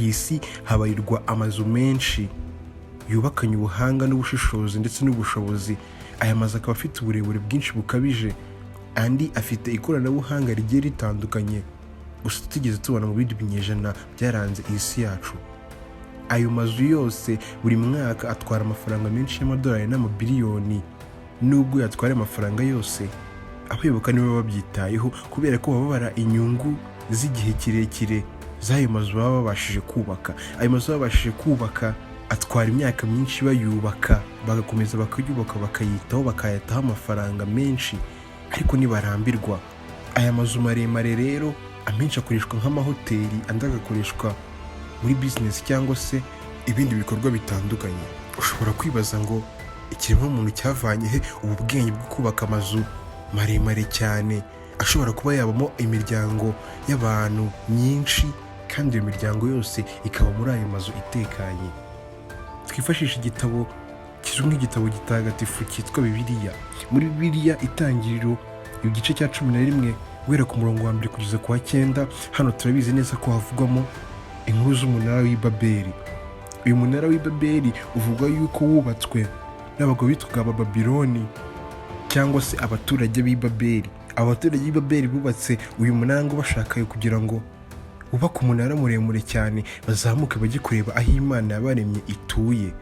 isi habarirwa amazu menshi yubakanye ubuhanga n'ubushishozi ndetse n'ubushobozi. Aya mazu akaba afite uburebure bwinshi bukabije, andi afite ikoranabuhanga rigiye ritandukanye gusa tutigeze tubona mu bindi binyejana byaranze isi yacu. Ayo mazu yose buri mwaka atwara amafaranga menshi y'amadolari n'amabiliyoni. Nubwo yatwara amafaranga yose, abayoboka nibo babyitayeho kubera ko babara inyungu z'igihe kirekire z'ayo mazu baba babashije kubaka. Ayo mazu babashije kubaka atwara imyaka myinshi bayubaka, bagakomeza bakayubaka, bakayitaho, bakayataho amafaranga menshi, ariko nibarambirwa. Aya mazu maremare rero amenshi akoreshwa nk'amahoteli, andi agakoreshwa muri business cyangwa se ibindi bikorwa bitandukanye. Ushobora kwibaza ngo ikiremwamuntu cyavanye he ubu bwenge bwo kubaka amazu maremare cyane ashobora kuba yabamo imiryango y'abantu myinshi, kandi iyo miryango yose ikaba muri ayo mazu itekanye. Twifashisha igitabo kizwi nk'igitabo gitagatifu cyitwa Bibiliya. Muri Bibiliya Itangiriro igice cya 11 guhera ku murongo wa 1 kugeza ku wa 9, hano turabizi neza ko havugwamo inkuru z'umunara w'i Babeli. Uyu munara w'i Babeli uvuga yuko wubatswe n'abagabo bitwaga Abababiloni cyangwa se abaturage b'i Babeli. Abaturage b'i Babeli bubatse uyu munara ngo bashakaye kugira ngo bubake umunara muremure cyane bazamuke bajye kureba aho Imana yabaremye ituye.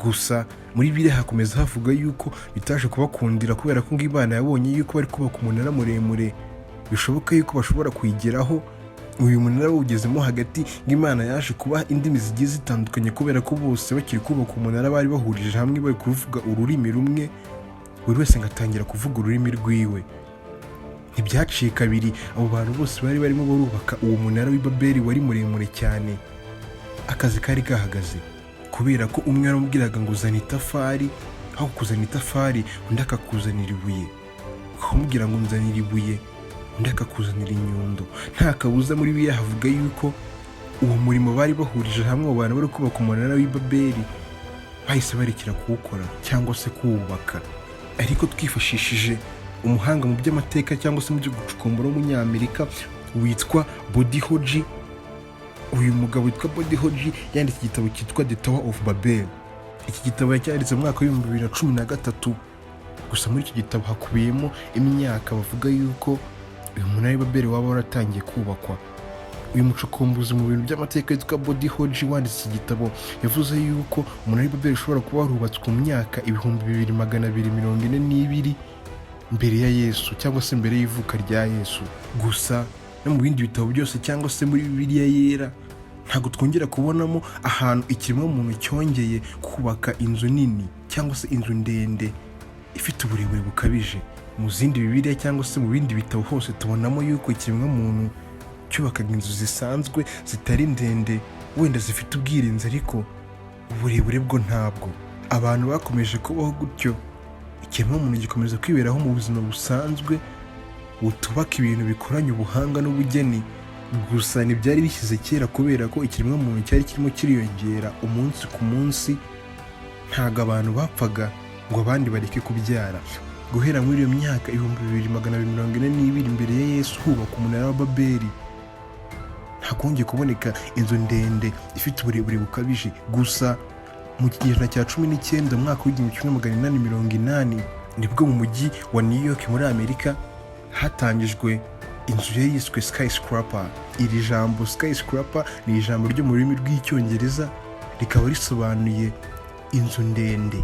Gusa muri Bibiliya hakomeza havuga yuko bitaje kubakundira kubera ko Imana yabonye yuko bari kubaka umunara muremure bishoboka yuko bashobora kuyigeraho. Uyu munara ugezemo hagati Imana yaje kubaha indimi zigiye zitandukanye kubera ko bose bakiri kubaka umunara bari bahurije hamwe bari kuvuga ururimi rumwe, buri wese ngatangira kuvuga ururimi rwiwe. Ntibyaciye kabiri, abo bantu bose bari barimo barubaka uwo munara w'i Babeli wari muremure cyane. Akazi kari gahagaze kubera ko umwe yaramubwiraga ngo uzana itafari, aho kuzana itafari undi akakuzanira ibuye, ukamubwira ngo nzanira ibuye undi akakuzanira inyundo. Nta kabuza muri Bibiliya havuga yuko uwo murimo bari bahurije hamwe, abo bantu bari kubaka umunara w'i Babeli bahise barekera kuwukora cyangwa se kuwubaka. Ariko twifashishije umuhanga mu by'amateka cyangwa se mu byo gucukumbura w'umunyamerika witwa Body Hoji. Uyu mugabo witwa Body Hoji yanditse igitabo cyitwa The Tower of Babel. Iki gitabo yacyanditse mu mwaka wa 2013. Gusa muri iki gitabo hakubiyemo imyaka bavuga yuko uyu munara w'i Babeli waba waratangiye kubakwa. Uyu mucukumbuzi mu bintu by'amateka witwa Body Hoji wanditse iki gitabo yavuze yuko umunara w'i Babeli ushobora kuba warubatswe mu myaka 2242 mbere ya Yesu cyangwa se mbere y'ivuka rya Yesu. Gusa no mu bindi bitabo byose cyangwa se muri Bibiliya yera ntabwo twongera kubonamo ahantu ikiremwamuntu cyongeye kubaka inzu nini cyangwa se inzu ndende ifite uburebure bukabije. Mu zindi Bibiliya cyangwa se mu bindi bitabo hose tubonamo yuko ikiremwamuntu cyubakaga inzu zisanzwe zitari ndende, wenda zifite ubwirinzi, ariko uburebure bwo ntabwo. Abantu bakomeje kubaho gutyo, ikiremwamuntu gikomeza kwiberaho mu buzima busanzwe butubaka ibintu bikoranye ubuhanga n'ubugeni. Gusa ntibyari bishyize kera kubera ko ikiremwamuntu cyari kirimo kiriyongera umunsi ku munsi. Ntabwo abantu bapfaga ngo abandi bareke kubyara. Guhera muri iyo myaka 2242 mbere ya Yesu hubaka umunara wa Babeli, hakongeye kuboneka inzu ndende ifite uburebure bukabije. Gusa mu kinyejana cya 19 mwaka w'1880 nibwo mu mujyi wa New York muri Amerika hatangijwe inzu yiswe skyscraper. Iri jambo skyscraper ni ijambo ryo mu rurimi rw'icyongereza, rikaba risobanuye inzu ndende.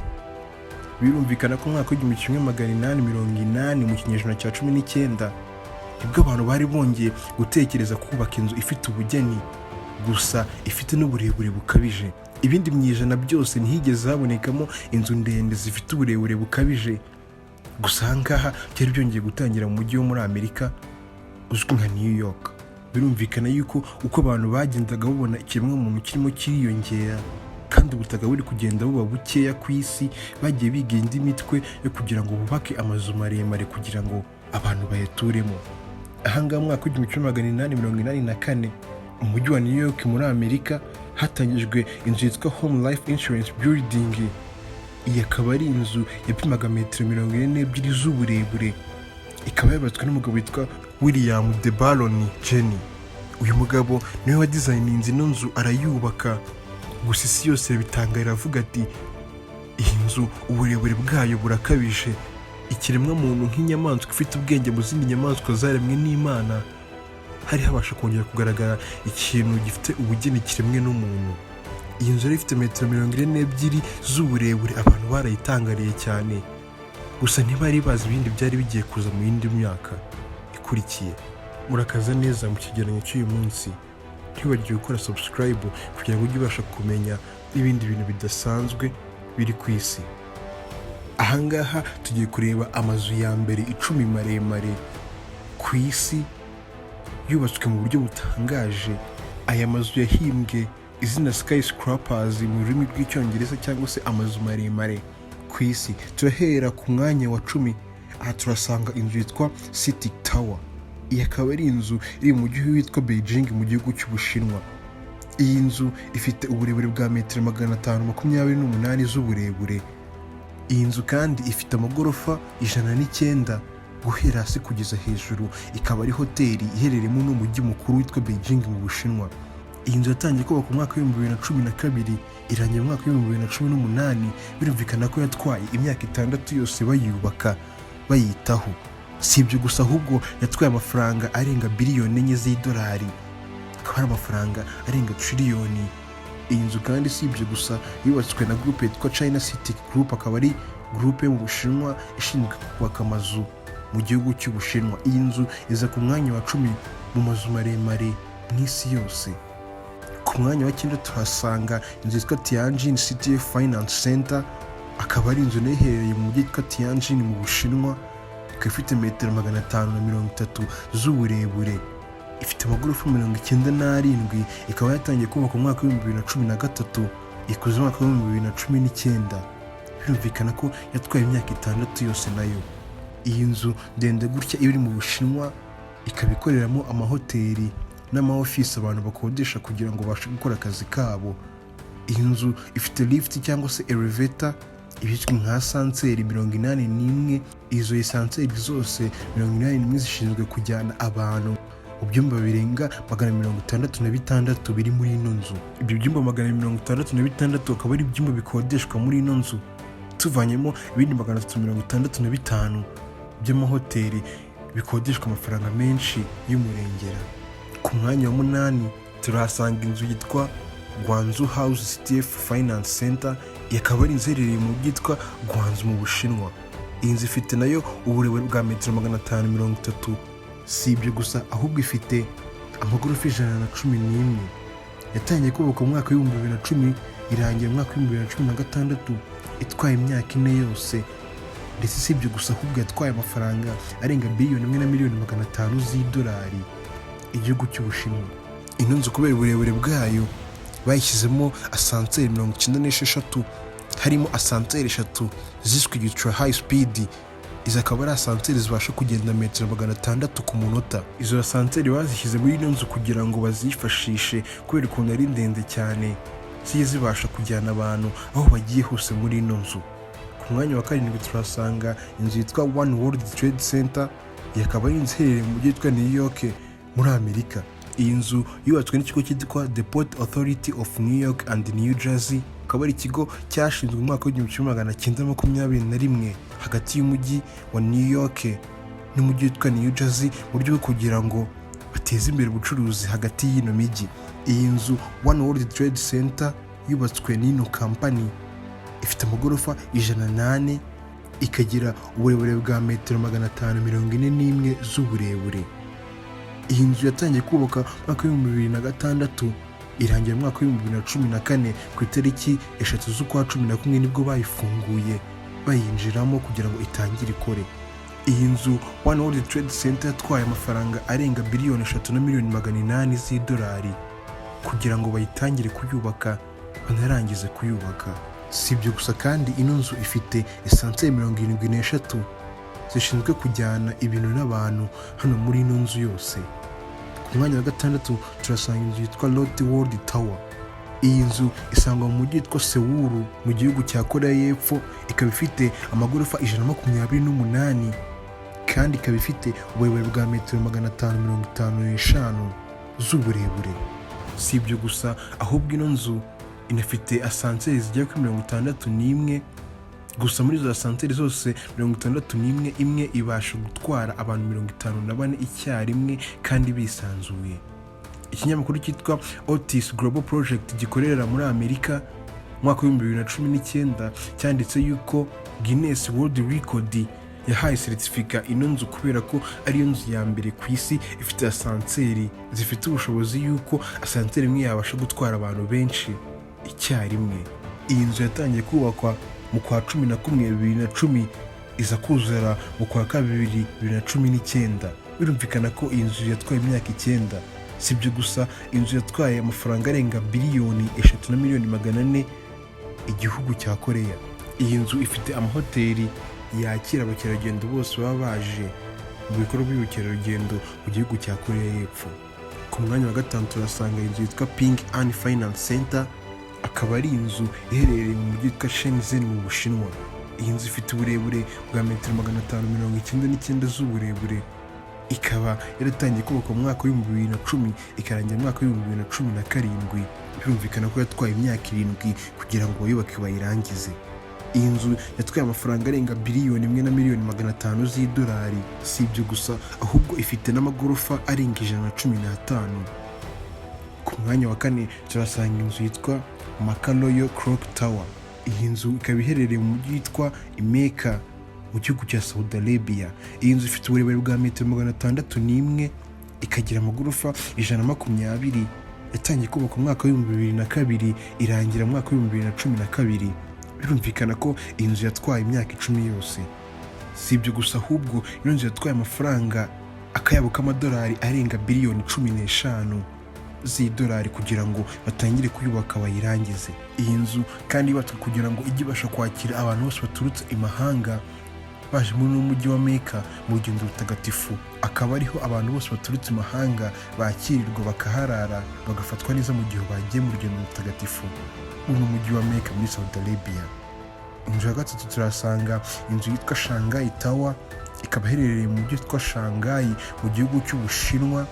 Birumvikana ko mwaka w'1880 mu kinyejana cya 19 nibwo abantu bari bongeye gutekereza kubaka inzu ifite ubugeni, gusa ifite n'uburebure bukabije. Ibindi myijana byose ntihigeze habonekamo inzu ndende zifite uburebure bukabije. Gusa ahangaha byari byongeye gutangira mu mujyi wo muri Amerika uzwi nka New York. Birumvikana yuko uko abantu bagendaga babona ikiremwamuntu kirimo kiriyongera kandi ubutaka buri kugenda buba bukeya ku isi, bagiye biga indi mitwe yo kugira ngo bubake amazu maremare kugira ngo abantu bayaturemo. Ahangaha mwaka w'1884 mu mujyi wa New York muri Amerika hatangijwe inzu yitwa Home Life Insurance Building. Iyi akaba ari inzu yapimaga metero 42 z'uburebure. Ikaba yabatswe n'umugabo witwa William de Baron Jenny. uyu mugabo niwe wadizayininze ino nzu arayubaka, gusa isi yose bitangarira avuga ati iyi nzu uburebure bwayo burakabije, ikiremwa muntu nk'inyamaswa ifite ubwenge mu zindi nyamaswa zaremwe n'Imana hari habasha kongera kugaragara ikintu gifite ubugeni kiremwe n'umuntu. Iyi nzu yari ifite metero 42 z'uburebure, abantu barayitangariye cyane, gusa ntibari bazi ibindi byari bigiye kuza mu yindi myaka ikurikiye. Murakaza neza mu kigereranyo cy'uyu munsi, ntiwibagirwe gukora subscribe kugira ngo ujye ubasha kumenya n'ibindi bintu bidasanzwe biri ku isi. Ahangaha tugiye kureba amazu ya mbere 10 maremare ku isi yubatswe mu buryo butangaje. Aya mazu yahimbwe izina skyscrapers mu rurimi rw'icyongereza cyangwa se amazu maremare ku isi. Turahera ku mwanya wa 10. Aha turasanga inzu yitwa City Tower. Iyi akaba ari inzu iri mu gihugu witwa Beijing mu gihugu cy'Ubushinwa. Iyi nzu ifite uburebure bwa metero 528 z'uburebure. Iyi nzu kandi ifite amagorofa 109 guhera hasi kugeza hejuru. Ikaba ari hoteli iherereyemo n'umujyi mukuru witwa Beijing mu Bushinwa. Iyi nzu yatangiye kubakwa mu mwaka wa 2012 irangira mu mwaka wa 2018. Birumvikana ko yatwaye imyaka 6 yose bayubaka bayitaho. Si ibyo gusa, ahubwo yatwaye amafaranga arenga biliyoni 4 z'idolari, akaba ari amafaranga arenga triliyoni. Iyi nzu kandi si ibyo gusa, yubatswe na groupe yitwa China City Group, akaba ari groupe mu Bushinwa ishinzwe kubaka amazu mu gihugu cy'Ubushinwa. Iyi nzu iza ku mwanya wa 10 mu mazu maremare mu isi yose. Ku mwanya wa 9 tuhasanga inzu yitwa Tianjin City Finance Center, akaba ari inzu iherereye mu mujyi witwa Tianjin mu Bushinwa. Ikaba ifite metero 530 z'uburebure, ifite amagorofa 97. Ikaba yatangiye kubakwa mu mwaka wa 2013 ikuze mu mwaka wa 2019. Birumvikana ko yatwaye imyaka 6 yose nayo. Iyi nzu ndende gutya iri mu Bushinwa, ikaba ikoreramo amahoteli n'amaofisi abantu bakodesha kugira ngo bashe gukora akazi kabo. Iyi nzu ifite lift cyangwa se elevator ibizwi nka asanseri 81. Izo esanseri zose 81 zishinzwe kujyana abantu mu byumba birenga 166 biri muri ino nzu. Ibyo byumba 166 akaba ari ibyumba bikodeshwa muri ino nzu, tuvanyemo ibindi 365 by'amahoteli bikodeshwa amafaranga menshi y'umurengera. Ku mwanya wa 8 turahasanga inzu yitwa Guangzhou House City Finance Center. Yakaba ari inzu iherereye mu byitwa Guangzhou mu Bushinwa. Iyi nzu ifite nayo uburebure bwa metero 530. Si ibyo gusa, ahubwo ifite amagorofa 111. Yatangiye kubakwa mu mwaka wa 2010 irangira mu mwaka wa 2016, itwaye imyaka 4 yose. Ndetse si ibyo gusa, ahubwo yatwaye amafaranga arenga biliyoni 1 na miliyoni 500 z'idolari igihugu cy'Ubushinwa. Ino nzu kubera uburebure bwayo bayishyizemo asanseri 96. Harimo asanseri 3 ziswe ultra high speed. Izi akaba ari asanseri zibasha kugenda metero 600 ku munota. Izo asanseri bazishyize muri ino nzu kugira ngo bazifashishe kubera ukuntu ari ndende cyane, ziye zibasha kujyana abantu aho bagiye hose muri ino nzu. Ku mwanya wa 7 turasanga inzu yitwa One World Trade Center. Yakaba ari inzu iherereye mu mujyi witwa New York muri Amerika. Iyi nzu yubatswe n'ikigo cyitwa The Port Authority of New York and New Jersey. Akaba ari ikigo cyashinzwe mu mwaka wa 1921 hagati y'umujyi wa New York n'umujyi witwa New Jersey mu buryo bwo kugira ngo bateze imbere ubucuruzi hagati y'ino mijyi. Iyi nzu One World Trade Center yubatswe n'ino company, ifite amagorofa 108, ikagira uburebure bwa metero 541 z'uburebure. Iyi nzu yatangiye kubaka mu mwaka wa 2006 irangira mu mwaka wa 2014. Ku itariki 3 z'ukwa 11 nibwo bayifunguye bayinjiramo kugira ngo itangire ikore. Iyi nzu One World Trade Center yatwaye amafaranga arenga biliyoni 3 na miliyoni 800 z'idolari kugira ngo bayitangire kuyubaka banarangize kuyubaka. Si ibyo gusa kandi, ino nzu ifite esanseri 73 zishinzwe kujyana ibintu n'abantu hano muri ino nzu yose. Ku mwanya wa 6 turasanga inzu yitwa Lotte World Tower. Iyi nzu isangwa mu mujyi witwa Seoul mu gihugu cya Korea y'Epfo. Ikaba ifite amagorofa 128 kandi ikaba ifite uburebure bwa metero 555 z'uburebure. Si ibyo gusa, ahubwo ino nzu inafite asanseri zigera kuri 61 gusa. Muri izo asanseri zose 61, imwe ibasha gutwara abantu 54 icyarimwe kandi bisanzuye. Ikinyamakuru cyitwa Otis Global Project gikorera muri Amerika mwaka wa 2019 cyanditse yuko Guinness World Record yahaye certificate ino nzu kubera ko ariyo nzu ya mbere ku isi ifite asanseri zifite ubushobozi yuko asanseri imwe yabasha gutwara abantu benshi icyarimwe. Iyi nzu yatangiye kubakwa mu kwa 11 2010 iza kuzura mu kwa 2 2019. Birumvikana ko iyi nzu yatwaye imyaka 9. Si ibyo gusa, inzu yatwaye amafaranga arenga biliyoni 3,400,000 igihugu cya Korea. Iyi nzu ifite amahoteli yakira abakerarugendo bose baba baje mu bikorwa by'ubukerarugendo mu gihugu cya Korea y'Epfo. Ku mwanya wa 5 turasanga inzu yitwa Ping An Finance Center, akaba ari inzu iherereye mu mujyi wa Shenzhen mu Bushinwa. Iyi nzu ifite uburebure bwa metero 599 z'uburebure, ikaba yaratangiye kubakwa mu mwaka wa 2010 ikarangira mu mwaka wa 2017. Birumvikana ko yatwaye imyaka 7 kugira ngo bayubake bayirangize. Iyi nzu yatwaye amafaranga arenga biliyoni 1,500,000 z'idolari. Si ibyo gusa, ahubwo ifite n'amagorofa arenga 115. Ku mwanya wa 4 turasanga inzu yitwa Royal Clock Tower. Iyi nzu ikaba iherereye mu mujyi witwa Mecca mu gihugu cya Saudi Arabia. Iyi nzu ifite uburebure bwa metero 601 ikagira amagorofa 120. Yatangiye kubakwa mu mwaka wa 2002 irangira mu mwaka wa 2012. Birumvikana ko iyi nzu yatwaye imyaka 10 yose. Si ibyo gusa, ahubwo iyo nzu yatwaye amafaranga akayabo k'amadolari arenga biliyoni 15 z'idolari kugira ngo batangire kuyubaka bayirangize. Iyi nzu kandi yubatswe kugira ngo ijye ibasha kwakira abantu bose baturutse imahanga baje muri umujyi wa Mecca mu rugendo rutagatifu. Akaba ariho abantu bose baturutse imahanga bakirirwa bakaharara bagafatwa neza mu gihe bagiye mu rugendo rutagatifu mu mujyi wa Mecca muri Saudi Arabia. Inzu ya 3 turasanga inzu yitwa Shanghai Tower, ikaba iherereye mu mujyi witwa Shanghai mu gihugu cy'Ubushinwa.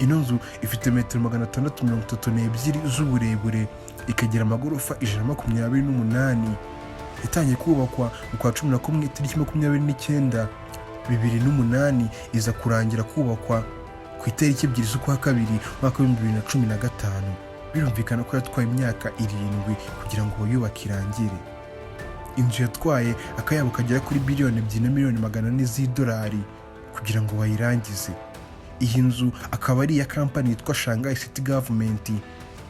Ino nzu ifite metero 632 z'uburebure, ikagira amagorofa 128. Yatangiye kubakwa mu kwa 11 itariki 29 2008 iza kurangira kubakwa ku itariki 2 z'ukwa 2 mwaka wa 2015. Birumvikana ko yatwaye imyaka 7 kugira ngo yubake irangire. Inzu yatwaye akayabo kagera kuri biliyoni 2,400,000 z'idolari kugira ngo bayirangize. Iyi nzu akaba ari iya kampani yitwa Shanghai City Government.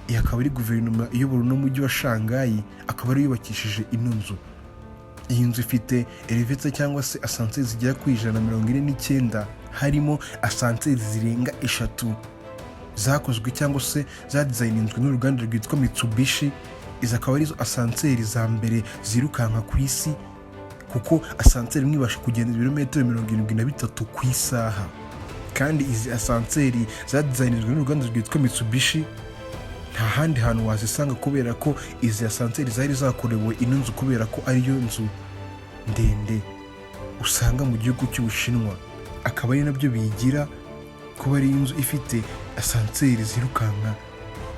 Iyi akaba ari guverinoma iyobora n'umujyi wa Shanghai, akaba ari yubakishije ino nzu. Iyi nzu ifite elevator cyangwa se asanseri zigera kuri 149, harimo asanseri zirenga 3 zakozwe cyangwa se zadesigninzwe n'uruganda rwitwa Mitsubishi. Izi akaba arizo asanseri za mbere zirukanka ku isi, kuko asanseri imwe ibasha kugenda ibirometero 73 ku isaha. Kandi izi asanseri zadesigninzwe n'uruganda rwitwa Mitsubishi nta handi hantu wazisanga, kubera ko izi asanseri zari zakorewe ino nzu kubera ko ariyo nzu ndende usanga mu gihugu cy'Ubushinwa. Akaba ari nabyo bigira kuba ari inzu ifite asanseri zirukanka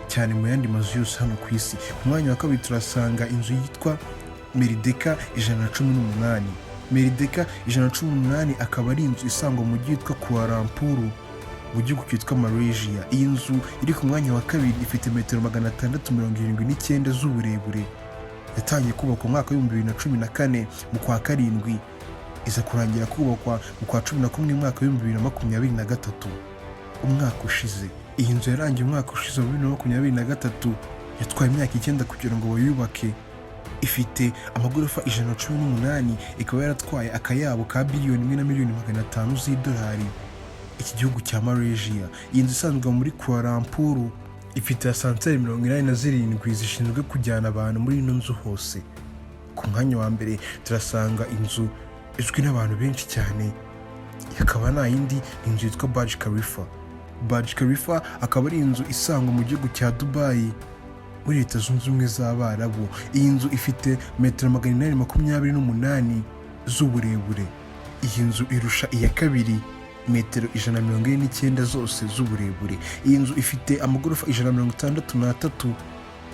cyane mu yandi mazu yose hano ku isi. Ku mwanya wa 2 turasanga inzu yitwa Merideka 118. Merideka 118 akaba ari inzu isangwa mu mujyi witwa Kuala Lumpur mu gihugu cyitwa Malaysia. Iyi nzu iri ku mwanya wa 2 ifite metero 679 z'uburebure. Yatangiye kubakwa mu mwaka wa 2014 mu kwa 7 iza kurangira kubakwa mu kwa 11 mu mwaka wa 2023, umwaka ushize. Iyi nzu yarangiye umwaka ushize wa 2023, yatwaye imyaka 9 kugira ngo bayubake. Ifite amagorofa 118, ikaba yaratwaye akayabo ka biliyoni 1,500,000 z'idolari iki gihugu cya Malaysia. Iyi nzu isanzwe muri Kuala Lumpur ifite asanseri 87 zishinzwe kujyana abantu muri ino nzu hose. Ku mwanya wa 1 turasanga inzu izwi n'abantu benshi cyane, yakaba nta yindi inzu yitwa Burj Khalifa. Burj Khalifa akaba ari inzu isangwa mu gihugu cya Dubai muri Leta Zunze Ubumwe z'Abarabu. Iyi nzu ifite metero 828 z'uburebure. Iyi nzu irusha iya kabiri metero 149 zose z'uburebure. Iyi nzu ifite amagorofa 163.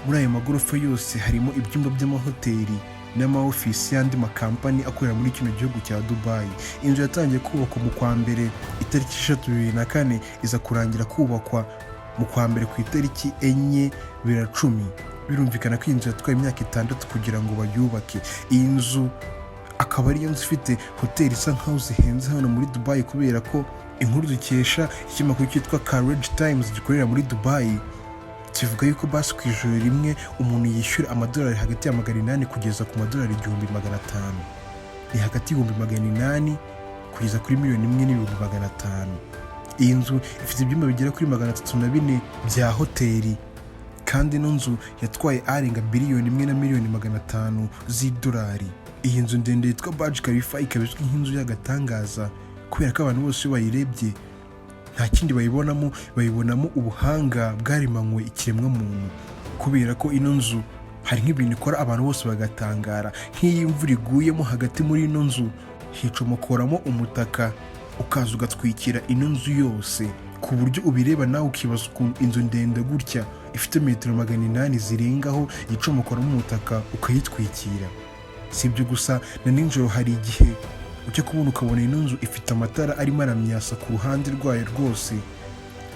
Muri ayo magorofa yose harimo ibyumba by'amahoteli n'amaofisi y'andi makampani akorera muri kino gihugu cya Dubai. Inzu yatangiye kubakwa mu kwa mbere itariki 6 2004, iza kurangira kubakwa mu kwa mbere ku itariki 4 2010. Birumvikana ko inzu yatwaye imyaka 6 kugira ngo bayubake. Iyi nzu akaba ariyo nzu ifite hoteli isa nkaho zihenze hano muri Dubai, kubera ko inkuru dukesha ikinyamakuru cyitwa Courage Times gikorera muri Dubai kivuga yuko basi ku ijoro rimwe umuntu yishyura amadolari hagati ya 800 kugeza ku madolari 1500. Ni hagati y'800 kugeza kuri 1,500,000. Iyi nzu ifite ibyumba bigera kuri 304 bya hoteli, kandi ino nzu yatwaye arenga biliyoni 1,500,000 z'idolari. Iyi nzu ndende yitwa Burj Khalifa ikaba izwi nk'inzu y'agatangaza, kubera ko abantu bose bayirebye nta kindi bayibonamo ubuhanga bwarimanywe ikiremwa muntu, kubera ko ino nzu hari nk'ibintu ikora abantu bose bagatangara. Nk'iyo imvura iguyemo hagati muri ino nzu hicomokoramo umutaka ukaza ugatwikira ino nzu yose, ku buryo ubireba nawe ukibaza ukuntu inzu ndende gutya ifite metero 800 zirengaho yicomokoramo umutaka ukayitwikira. Si ibyo gusa, na nijoro hari igihe ujya kubona ukabona ino nzu ifite amatara arimo aramyasa ku ruhande rwayo rwose,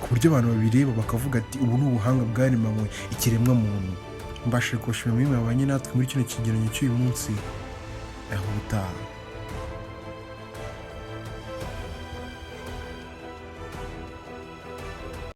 ku buryo abantu babireba bakavuga ati ubu ni ubuhanga bwarimanywe ikiremwa muntu. Mbashije kubashimira muri mwabanye natwe muri kino kigereranyo cy'uyu munsi. Aho utaha.